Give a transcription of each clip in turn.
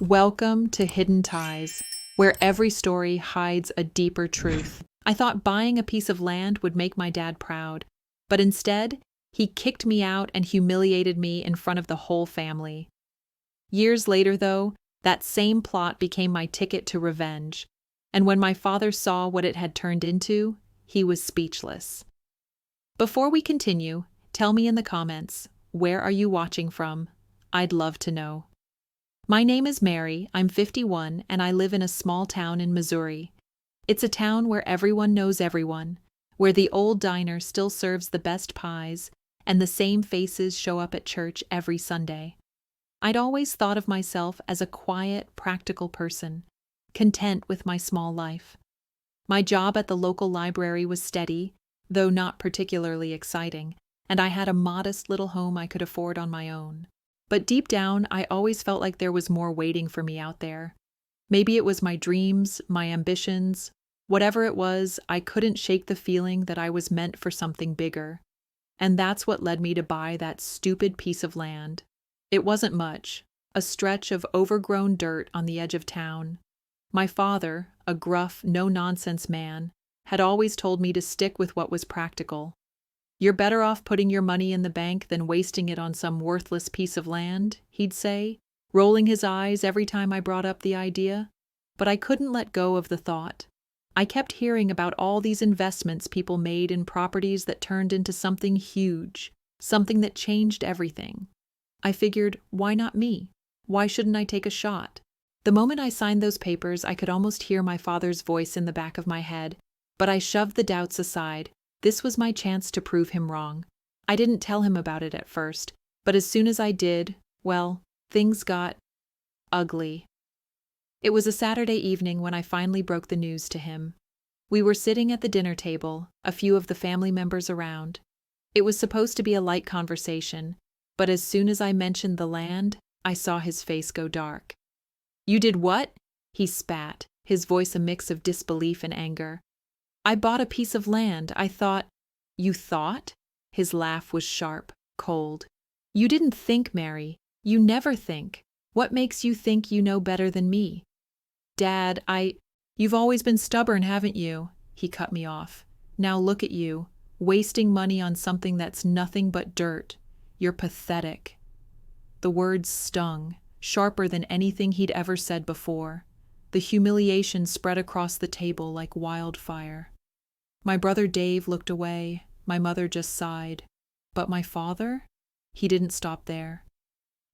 Welcome to Hidden Ties, where every story hides a deeper truth. I thought buying a piece of land would make my dad proud, but instead, he kicked me out and humiliated me in front of the whole family. Years later, though, that same plot became my ticket to revenge, and when my father saw what it had turned into, he was speechless. Before we continue, tell me in the comments, where are you watching from? I'd love to know. My name is Mary, I'm 51, and I live in a small town in Missouri. It's a town where everyone knows everyone, where the old diner still serves the best pies, and the same faces show up at church every Sunday. I'd always thought of myself as a quiet, practical person, content with my small life. My job at the local library was steady, though not particularly exciting, and I had a modest little home I could afford on my own. But deep down, I always felt like there was more waiting for me out there. Maybe it was my dreams, my ambitions. Whatever it was, I couldn't shake the feeling that I was meant for something bigger. And that's what led me to buy that stupid piece of land. It wasn't much, a stretch of overgrown dirt on the edge of town. My father, a gruff, no-nonsense man, had always told me to stick with what was practical. You're better off putting your money in the bank than wasting it on some worthless piece of land, he'd say, rolling his eyes every time I brought up the idea. But I couldn't let go of the thought. I kept hearing about all these investments people made in properties that turned into something huge, something that changed everything. I figured, why not me? Why shouldn't I take a shot? The moment I signed those papers, I could almost hear my father's voice in the back of my head, but I shoved the doubts aside. This was my chance to prove him wrong. I didn't tell him about it at first, but as soon as I did, well, things got ugly. It was a Saturday evening when I finally broke the news to him. We were sitting at the dinner table, a few of the family members around. It was supposed to be a light conversation, but as soon as I mentioned the land, I saw his face go dark. "You did what?" he spat, his voice a mix of disbelief and anger. "I bought a piece of land. I thought—" "You thought?" His laugh was sharp, cold. "You didn't think, Mary. You never think. What makes you think you know better than me?" "Dad, You've always been stubborn, haven't you?" He cut me off. "Now look at you, wasting money on something that's nothing but dirt. You're pathetic." The words stung, sharper than anything he'd ever said before. The humiliation spread across the table like wildfire. My brother Dave looked away, my mother just sighed. But my father? He didn't stop there.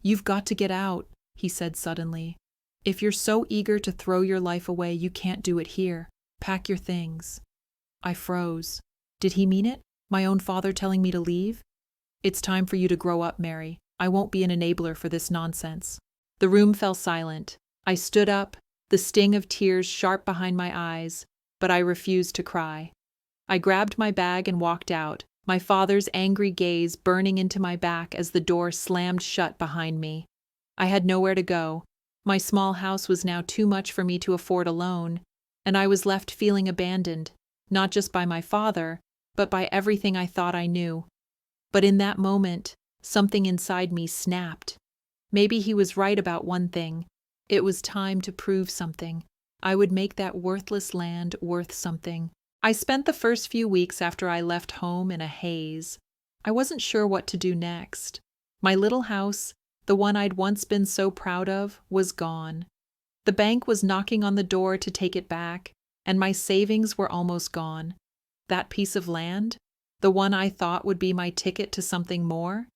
"You've got to get out," he said suddenly. "If you're so eager to throw your life away, you can't do it here. Pack your things." I froze. Did he mean it? My own father telling me to leave? "It's time for you to grow up, Mary. I won't be an enabler for this nonsense." The room fell silent. I stood up, the sting of tears sharp behind my eyes, but I refused to cry. I grabbed my bag and walked out, my father's angry gaze burning into my back as the door slammed shut behind me. I had nowhere to go. My small house was now too much for me to afford alone, and I was left feeling abandoned, not just by my father, but by everything I thought I knew. But in that moment, something inside me snapped. Maybe he was right about one thing. It was time to prove something. I would make that worthless land worth something. I spent the first few weeks after I left home in a haze. I wasn't sure what to do next. My little house, the one I'd once been so proud of, was gone. The bank was knocking on the door to take it back, and my savings were almost gone. That piece of land, the one I thought would be my ticket to something more,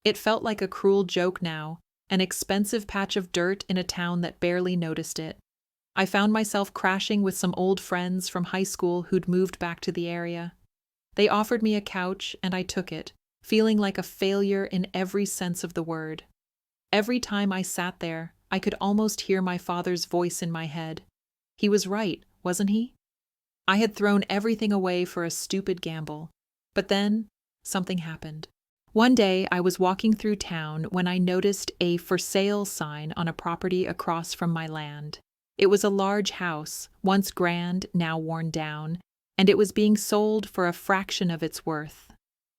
it felt like a cruel joke now, an expensive patch of dirt in a town that barely noticed it. I found myself crashing with some old friends from high school who'd moved back to the area. They offered me a couch, and I took it, feeling like a failure in every sense of the word. Every time I sat there, I could almost hear my father's voice in my head. He was right, wasn't he? I had thrown everything away for a stupid gamble. But then, something happened. One day, I was walking through town when I noticed a for sale sign on a property across from my land. It was a large house, once grand, now worn down, and it was being sold for a fraction of its worth.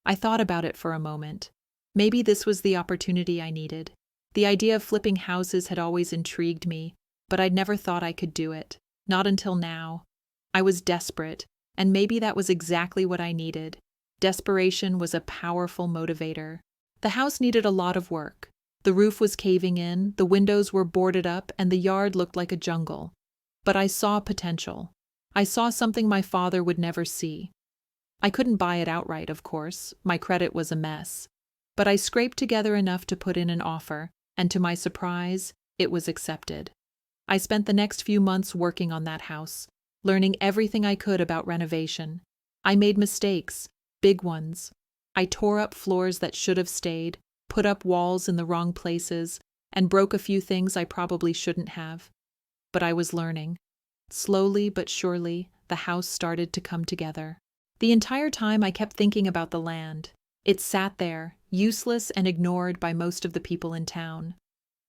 I thought about it for a moment. Maybe this was the opportunity I needed. The idea of flipping houses had always intrigued me, but I'd never thought I could do it. Not until now. I was desperate, and maybe that was exactly what I needed. Desperation was a powerful motivator. The house needed a lot of work. The roof was caving in, the windows were boarded up, and the yard looked like a jungle. But I saw potential. I saw something my father would never see. I couldn't buy it outright, of course. My credit was a mess. But I scraped together enough to put in an offer, and to my surprise, it was accepted. I spent the next few months working on that house, learning everything I could about renovation. I made mistakes, big ones. I tore up floors that should have stayed, put up walls in the wrong places, and broke a few things I probably shouldn't have. But I was learning. Slowly but surely, the house started to come together. The entire time I kept thinking about the land. It sat there, useless and ignored by most of the people in town.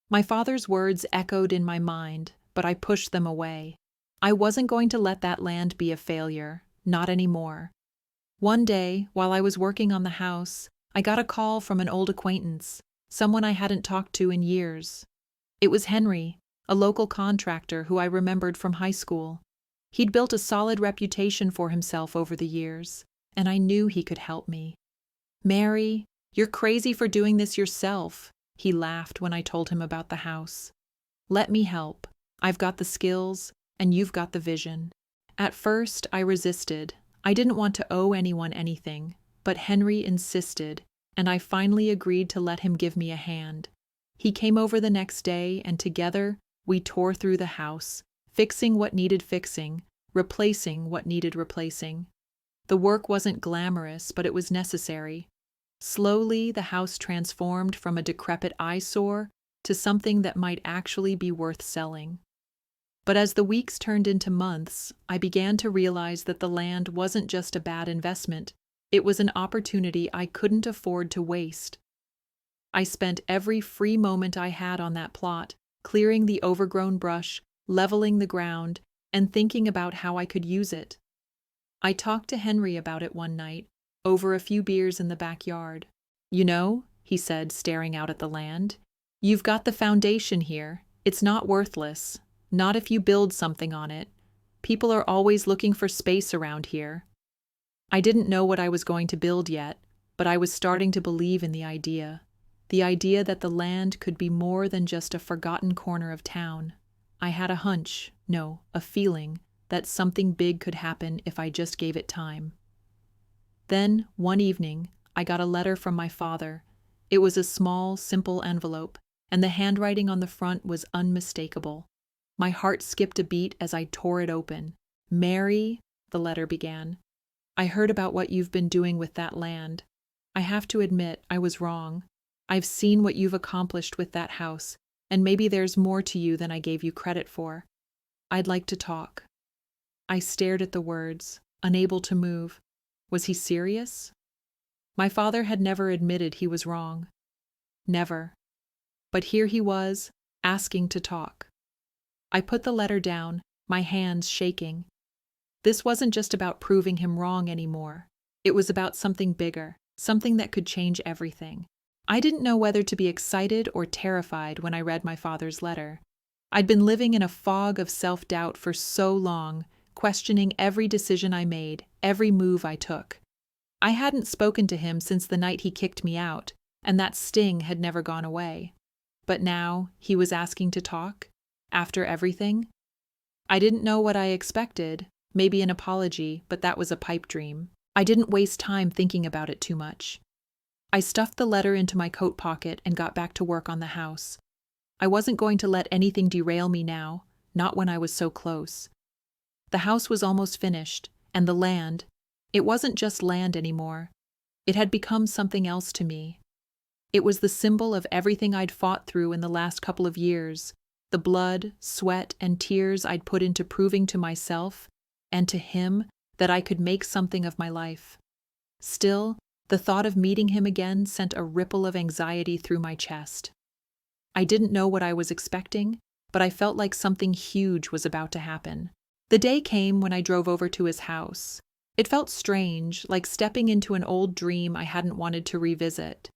My father's words echoed in my mind, but I pushed them away. I wasn't going to let that land be a failure, not anymore. One day, while I was working on the house, I got a call from an old acquaintance, someone I hadn't talked to in years. It was Henry, a local contractor who I remembered from high school. He'd built a solid reputation for himself over the years, and I knew he could help me. "Mary, you're crazy for doing this yourself," he laughed when I told him about the house. "Let me help. I've got the skills, and you've got the vision." At first, I resisted. I didn't want to owe anyone anything, but Henry insisted, and I finally agreed to let him give me a hand. He came over the next day, and together, we tore through the house, fixing what needed fixing, replacing what needed replacing. The work wasn't glamorous, but it was necessary. Slowly, the house transformed from a decrepit eyesore to something that might actually be worth selling. But as the weeks turned into months, I began to realize that the land wasn't just a bad investment, it was an opportunity I couldn't afford to waste. I spent every free moment I had on that plot, clearing the overgrown brush, leveling the ground, and thinking about how I could use it. I talked to Henry about it one night, over a few beers in the backyard. "You know," he said, staring out at the land, "you've got the foundation here. It's not worthless. Not if you build something on it. People are always looking for space around here." I didn't know what I was going to build yet, but I was starting to believe in the idea. The idea that the land could be more than just a forgotten corner of town. I had a hunch, no, a feeling, that something big could happen if I just gave it time. Then, one evening, I got a letter from my father. It was a small, simple envelope, and the handwriting on the front was unmistakable. My heart skipped a beat as I tore it open. "Mary," the letter began, "I heard about what you've been doing with that land. I have to admit I was wrong. I've seen what you've accomplished with that house, and maybe there's more to you than I gave you credit for. I'd like to talk." I stared at the words, unable to move. Was he serious? My father had never admitted he was wrong. Never. But here he was, asking to talk. I put the letter down, my hands shaking. This wasn't just about proving him wrong anymore. It was about something bigger, something that could change everything. I didn't know whether to be excited or terrified when I read my father's letter. I'd been living in a fog of self-doubt for so long, questioning every decision I made, every move I took. I hadn't spoken to him since the night he kicked me out, and that sting had never gone away. But now, he was asking to talk? After everything? I didn't know what I expected, maybe an apology, but that was a pipe dream. I didn't waste time thinking about it too much. I stuffed the letter into my coat pocket and got back to work on the house. I wasn't going to let anything derail me now, not when I was so close. The house was almost finished, and the land, it wasn't just land anymore. It had become something else to me. It was the symbol of everything I'd fought through in the last couple of years, the blood, sweat, and tears I'd put into proving to myself, and to him, that I could make something of my life. Still, the thought of meeting him again sent a ripple of anxiety through my chest. I didn't know what I was expecting, but I felt like something huge was about to happen. The day came when I drove over to his house. It felt strange, like stepping into an old dream I hadn't wanted to revisit.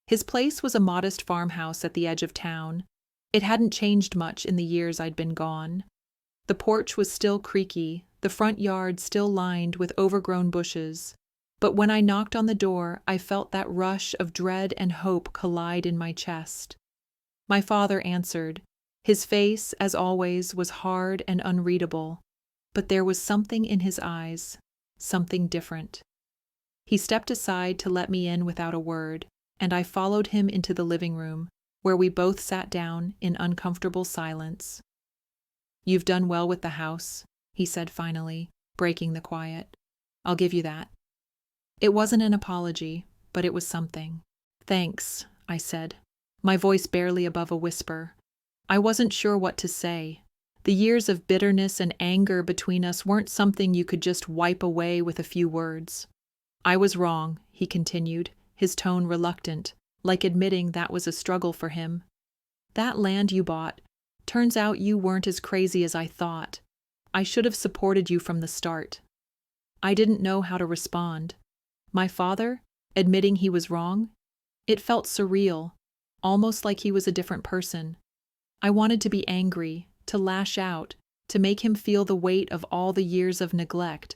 His place was a modest farmhouse at the edge of town. It hadn't changed much in the years I'd been gone. The porch was still creaky, the front yard still lined with overgrown bushes. But when I knocked on the door, I felt that rush of dread and hope collide in my chest. My father answered. His face, as always, was hard and unreadable, but there was something in his eyes, something different. He stepped aside to let me in without a word, and I followed him into the living room, where we both sat down in uncomfortable silence. "You've done well with the house," he said finally, breaking the quiet. "I'll give you that." It wasn't an apology, but it was something. "Thanks," I said, my voice barely above a whisper. I wasn't sure what to say. The years of bitterness and anger between us weren't something you could just wipe away with a few words. "I was wrong," he continued, his tone reluctant, like admitting that was a struggle for him. "That land you bought, turns out you weren't as crazy as I thought. I should have supported you from the start." I didn't know how to respond. My father, admitting he was wrong? It felt surreal, almost like he was a different person. I wanted to be angry, to lash out, to make him feel the weight of all the years of neglect,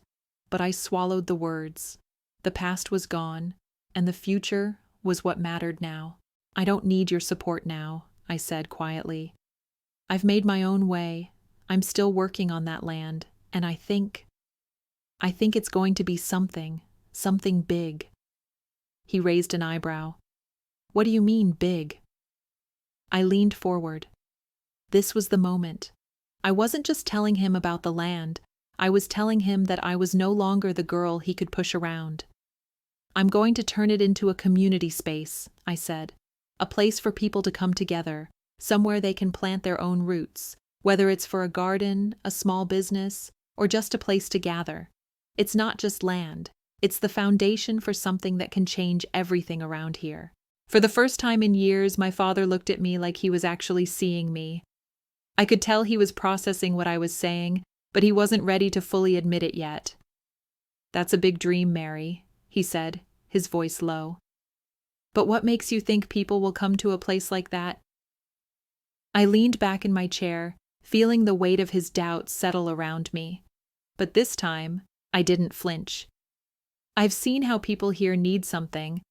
but I swallowed the words. The past was gone, and the future was what mattered now. "I don't need your support now," I said quietly. "I've made my own way. I'm still working on that land, and I think it's going to be something big." He raised an eyebrow. "What do you mean, big?" I leaned forward. This was the moment. I wasn't just telling him about the land. I was telling him that I was no longer the girl he could push around. "I'm going to turn it into a community space," I said. "A place for people to come together, somewhere they can plant their own roots, whether it's for a garden, a small business, or just a place to gather. It's not just land. It's the foundation for something that can change everything around here." For the first time in years, my father looked at me like he was actually seeing me. I could tell he was processing what I was saying, but he wasn't ready to fully admit it yet. "That's a big dream, Mary," he said, his voice low. "But what makes you think people will come to a place like that?" I leaned back in my chair, feeling the weight of his doubts settle around me. But this time, I didn't flinch. I've seen how people here need something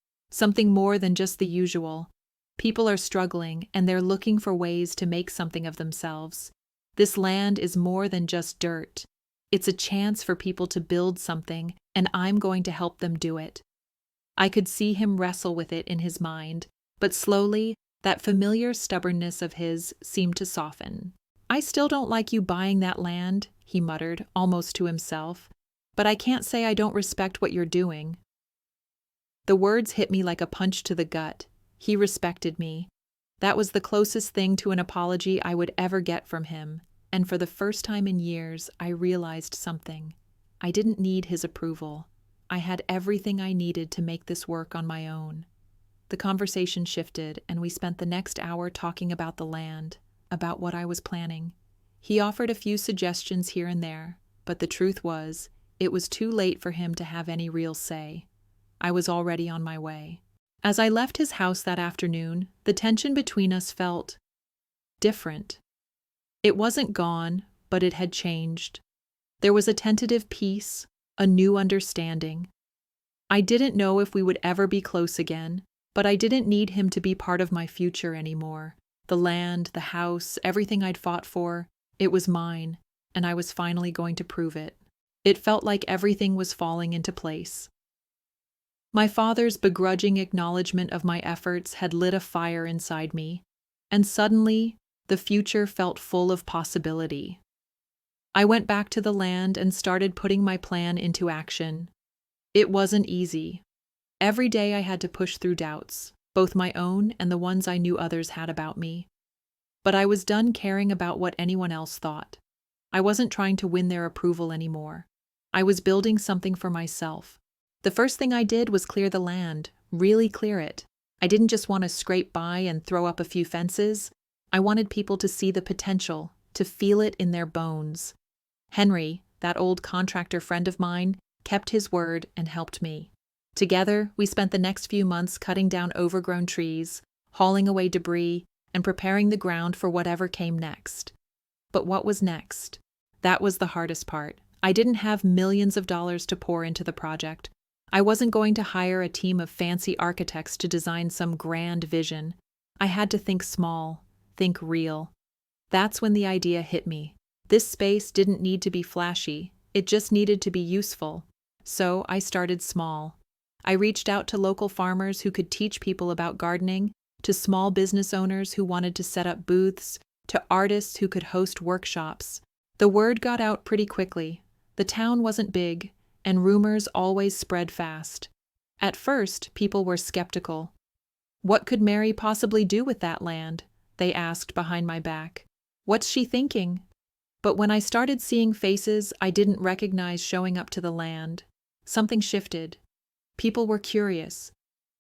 more than just the usual. People are struggling, and they're looking for ways to make something of themselves. This land is more than just dirt. It's a chance for people to build something, and I'm going to help them do it. I could see him wrestle with it in his mind, but slowly, that familiar stubbornness of his seemed to soften. "I still don't like you buying that land," he muttered, almost to himself, "but I can't say I don't respect what you're doing." The words hit me like a punch to the gut. He respected me. That was the closest thing to an apology I would ever get from him, and for the first time in years, I realized something. I didn't need his approval. I had everything I needed to make this work on my own. The conversation shifted, and we spent the next hour talking about the land, about what I was planning. He offered a few suggestions here and there, but the truth was, it was too late for him to have any real say. I was already on my way. As I left his house that afternoon, the tension between us felt different. It wasn't gone, but it had changed. There was a tentative peace, a new understanding. I didn't know if we would ever be close again, but I didn't need him to be part of my future anymore. The land, the house, everything I'd fought for, it was mine, and I was finally going to prove it. It felt like everything was falling into place. My father's begrudging acknowledgement of my efforts had lit a fire inside me, and suddenly, the future felt full of possibility. I went back to the land and started putting my plan into action. It wasn't easy. Every day I had to push through doubts, both my own and the ones I knew others had about me. But I was done caring about what anyone else thought. I wasn't trying to win their approval anymore. I was building something for myself. The first thing I did was clear the land, really clear it. I didn't just want to scrape by and throw up a few fences. I wanted people to see the potential, to feel it in their bones. Henry, that old contractor friend of mine, kept his word and helped me. Together, we spent the next few months cutting down overgrown trees, hauling away debris, and preparing the ground for whatever came next. But what was next? That was the hardest part. I didn't have millions of dollars to pour into the project. I wasn't going to hire a team of fancy architects to design some grand vision. I had to think small, think real. That's when the idea hit me. This space didn't need to be flashy, it just needed to be useful. So I started small. I reached out to local farmers who could teach people about gardening, to small business owners who wanted to set up booths, to artists who could host workshops. The word got out pretty quickly. The town wasn't big, and rumors always spread fast. At first, people were skeptical. What could Mary possibly do with that land? They asked behind my back. What's she thinking? But when I started seeing faces I didn't recognize showing up to the land, something shifted. People were curious.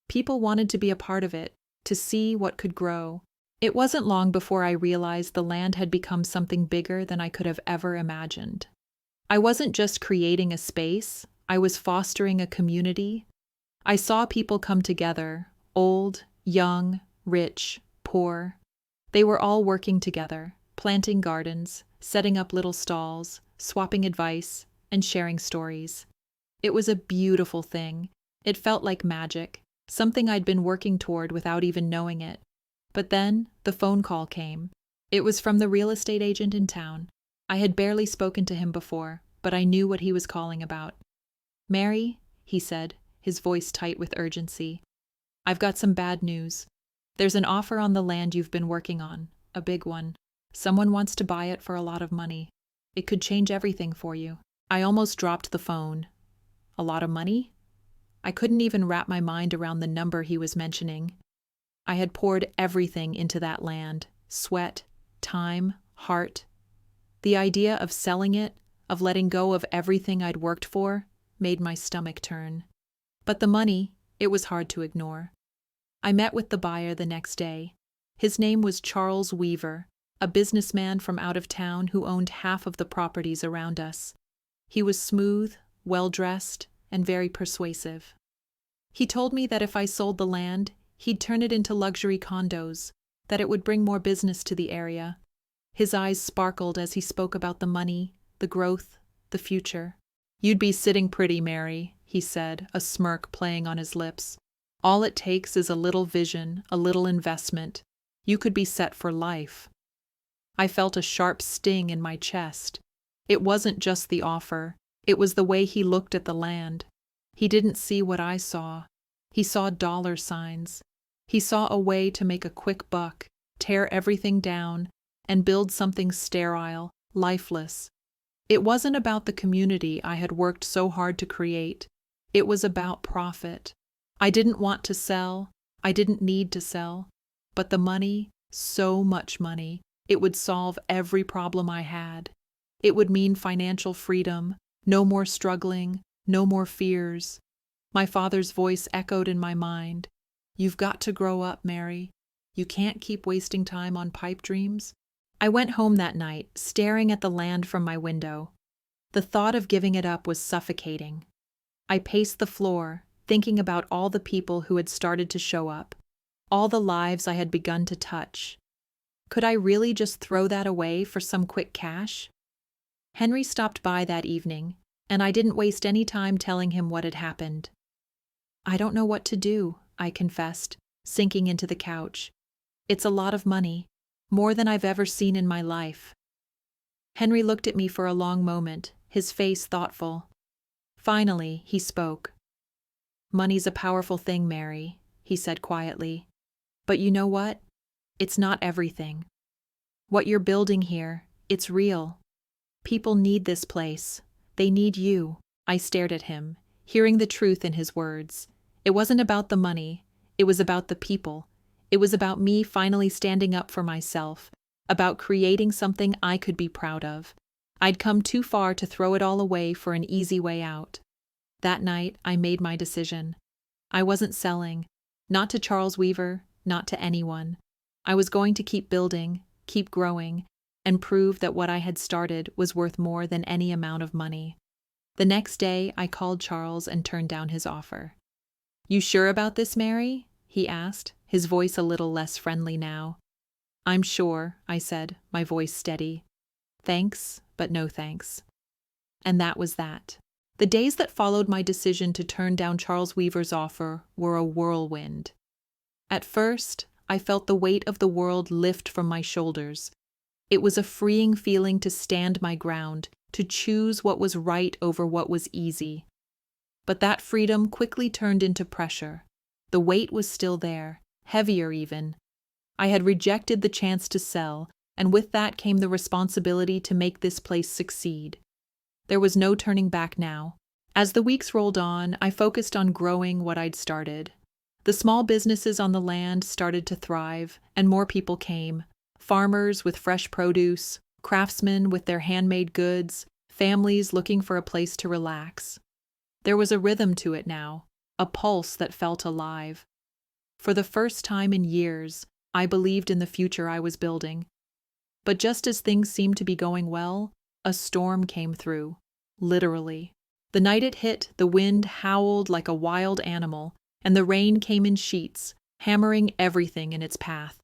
People wanted to be a part of it, to see what could grow. It wasn't long before I realized the land had become something bigger than I could have ever imagined. I wasn't just creating a space, I was fostering a community. I saw people come together, old, young, rich, poor. They were all working together, planting gardens, setting up little stalls, swapping advice, and sharing stories. It was a beautiful thing. It felt like magic, something I'd been working toward without even knowing it. But then, the phone call came. It was from the real estate agent in town. I had barely spoken to him before, but I knew what he was calling about. "Mary," he said, his voice tight with urgency, "I've got some bad news. There's an offer on the land you've been working on, a big one. Someone wants to buy it for a lot of money. It could change everything for you." I almost dropped the phone. A lot of money? I couldn't even wrap my mind around the number he was mentioning. I had poured everything into that land, sweat, time, heart. The idea of selling it, of letting go of everything I'd worked for, made my stomach turn. But the money, it was hard to ignore. I met with the buyer the next day. His name was Charles Weaver, a businessman from out of town who owned half of the properties around us. He was smooth, well-dressed, and very persuasive. He told me that if I sold the land, he'd turn it into luxury condos, that it would bring more business to the area. His eyes sparkled as he spoke about the money, the growth, the future. "You'd be sitting pretty, Mary," he said, a smirk playing on his lips. "All it takes is a little vision, a little investment. You could be set for life." I felt a sharp sting in my chest. It wasn't just the offer. It was the way he looked at the land. He didn't see what I saw. He saw dollar signs. He saw a way to make a quick buck, tear everything down, and build something sterile, lifeless. It wasn't about the community I had worked so hard to create. It was about profit. I didn't want to sell. I didn't need to sell. But the money, so much money, it would solve every problem I had. It would mean financial freedom, no more struggling, no more fears. My father's voice echoed in my mind. "You've got to grow up, Mary. You can't keep wasting time on pipe dreams." I went home that night, staring at the land from my window. The thought of giving it up was suffocating. I paced the floor, thinking about all the people who had started to show up, all the lives I had begun to touch. Could I really just throw that away for some quick cash? Henry stopped by that evening, and I didn't waste any time telling him what had happened. "I don't know what to do," I confessed, sinking into the couch. "It's a lot of money, more than I've ever seen in my life." Henry looked at me for a long moment, his face thoughtful. Finally, he spoke. "Money's a powerful thing, Mary," he said quietly. "But you know what? It's not everything. What you're building here, it's real. People need this place. They need you." I stared at him, hearing the truth in his words. It wasn't about the money. It was about the people. It was about me finally standing up for myself, about creating something I could be proud of. I'd come too far to throw it all away for an easy way out. That night, I made my decision. I wasn't selling, not to Charles Weaver, not to anyone. I was going to keep building, keep growing, and prove that what I had started was worth more than any amount of money. The next day, I called Charles and turned down his offer. "You sure about this, Mary?" he asked, his voice a little less friendly now. "I'm sure," I said, my voice steady. "Thanks, but no thanks." And that was that. The days that followed my decision to turn down Charles Weaver's offer were a whirlwind. At first, I felt the weight of the world lift from my shoulders. It was a freeing feeling to stand my ground, to choose what was right over what was easy. But that freedom quickly turned into pressure. The weight was still there, heavier even. I had rejected the chance to sell, and with that came the responsibility to make this place succeed. There was no turning back now. As the weeks rolled on, I focused on growing what I'd started. The small businesses on the land started to thrive, and more people came. Farmers with fresh produce, craftsmen with their handmade goods, families looking for a place to relax. There was a rhythm to it now, a pulse that felt alive. For the first time in years, I believed in the future I was building. But just as things seemed to be going well, a storm came through, literally. The night it hit, the wind howled like a wild animal, and the rain came in sheets, hammering everything in its path.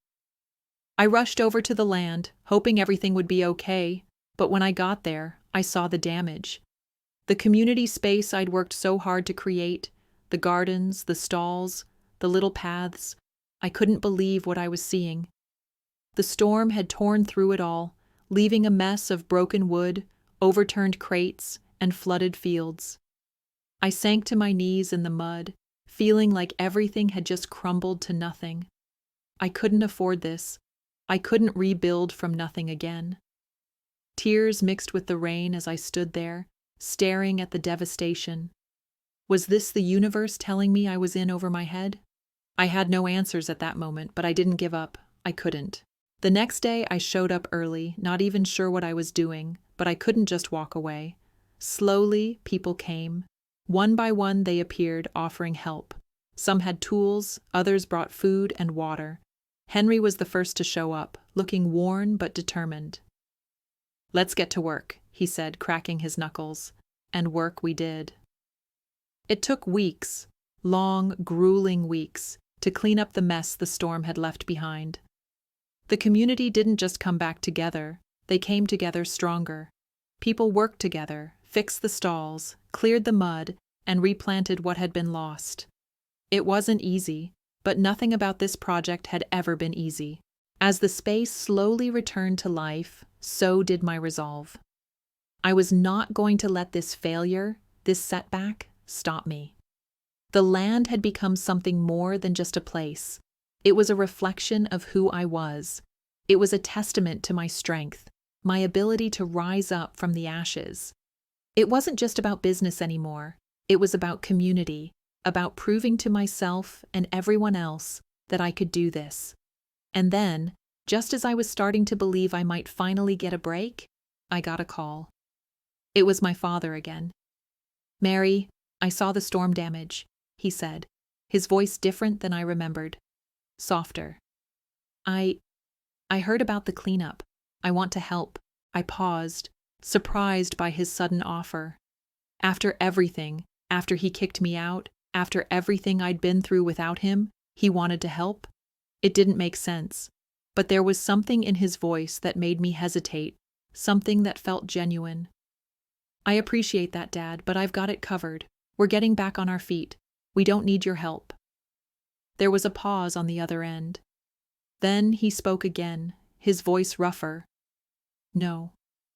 I rushed over to the land, hoping everything would be okay, but when I got there, I saw the damage. The community space I'd worked so hard to create, the gardens, the stalls, the little paths, I couldn't believe what I was seeing. The storm had torn through it all, leaving a mess of broken wood, overturned crates, and flooded fields. I sank to my knees in the mud, feeling like everything had just crumbled to nothing. I couldn't afford this. I couldn't rebuild from nothing again. Tears mixed with the rain as I stood there, staring at the devastation. Was this the universe telling me I was in over my head? I had no answers at that moment, but I didn't give up. I couldn't. The next day I showed up early, not even sure what I was doing, but I couldn't just walk away. Slowly, people came. One by one they appeared, offering help. Some had tools, others brought food and water. Henry was the first to show up, looking worn but determined. "Let's get to work," he said, cracking his knuckles. And work we did. It took weeks, long, grueling weeks, to clean up the mess the storm had left behind. The community didn't just come back together, they came together stronger. People worked together, fixed the stalls, cleared the mud, and replanted what had been lost. It wasn't easy, but nothing about this project had ever been easy. As the space slowly returned to life, so did my resolve. I was not going to let this failure, this setback, stop me. The land had become something more than just a place. It was a reflection of who I was. It was a testament to my strength, my ability to rise up from the ashes. It wasn't just about business anymore. It was about community, about proving to myself and everyone else that I could do this. And then, just as I was starting to believe I might finally get a break, I got a call. It was my father again. "Mary, I saw the storm damage," he said, his voice different than I remembered. Softer. I heard about the cleanup. I want to help." I paused, surprised by his sudden offer. After everything, after he kicked me out, after everything I'd been through without him, he wanted to help? It didn't make sense, but there was something in his voice that made me hesitate, something that felt genuine. "I appreciate that, Dad, but I've got it covered. We're getting back on our feet. We don't need your help." There was a pause on the other end. Then he spoke again, his voice rougher. "No,"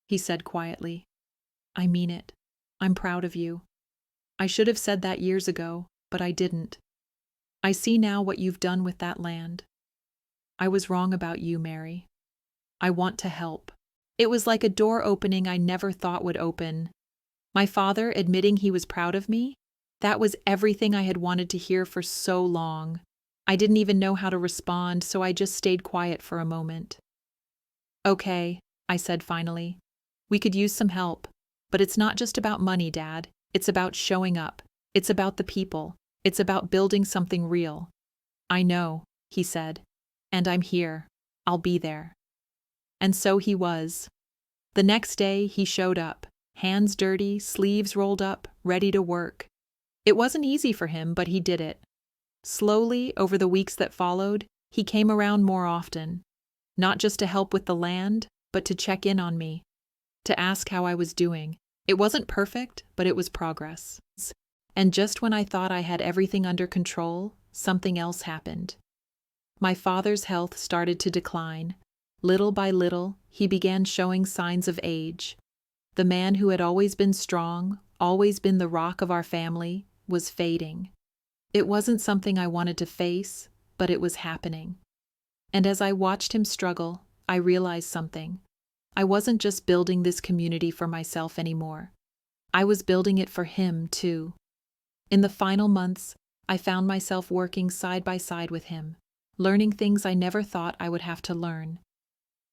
he said quietly. "I mean it. I'm proud of you. I should have said that years ago, but I didn't. I see now what you've done with that land. I was wrong about you, Mary. I want to help." It was like a door opening I never thought would open. My father admitting he was proud of me? That was everything I had wanted to hear for so long. I didn't even know how to respond, so I just stayed quiet for a moment. "Okay," I said finally. "We could use some help. But it's not just about money, Dad. It's about showing up. It's about the people. It's about building something real." "I know," he said. "And I'm here. I'll be there." And so he was. The next day he showed up, hands dirty, sleeves rolled up, ready to work. It wasn't easy for him, but he did it. Slowly, over the weeks that followed, he came around more often, not just to help with the land, but to check in on me, to ask how I was doing. It wasn't perfect, but it was progress. And just when I thought I had everything under control, something else happened. My father's health started to decline. Little by little, he began showing signs of age. The man who had always been strong, always been the rock of our family, was fading. It wasn't something I wanted to face, but it was happening. And as I watched him struggle, I realized something. I wasn't just building this community for myself anymore. I was building it for him, too. In the final months, I found myself working side by side with him, learning things I never thought I would have to learn.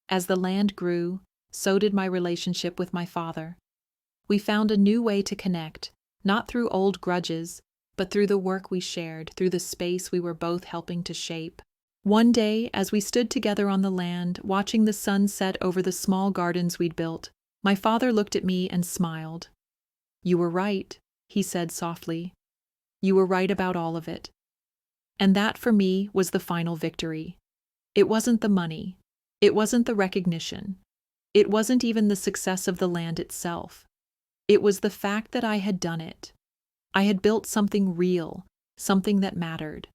As the land grew, so did my relationship with my father. We found a new way to connect, not through old grudges, but through the work we shared, through the space we were both helping to shape. One day, as we stood together on the land, watching the sun set over the small gardens we'd built, my father looked at me and smiled. "You were right," he said softly. "You were right about all of it." And that, for me, was the final victory. It wasn't the money. It wasn't the recognition. It wasn't even the success of the land itself. It was the fact that I had done it. I had built something real, something that mattered.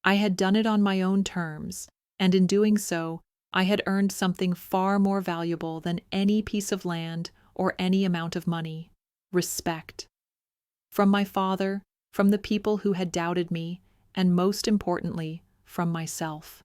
I had done it on my own terms, and in doing so, I had earned something far more valuable than any piece of land or any amount of money: respect. From my father, from the people who had doubted me, and most importantly, from myself.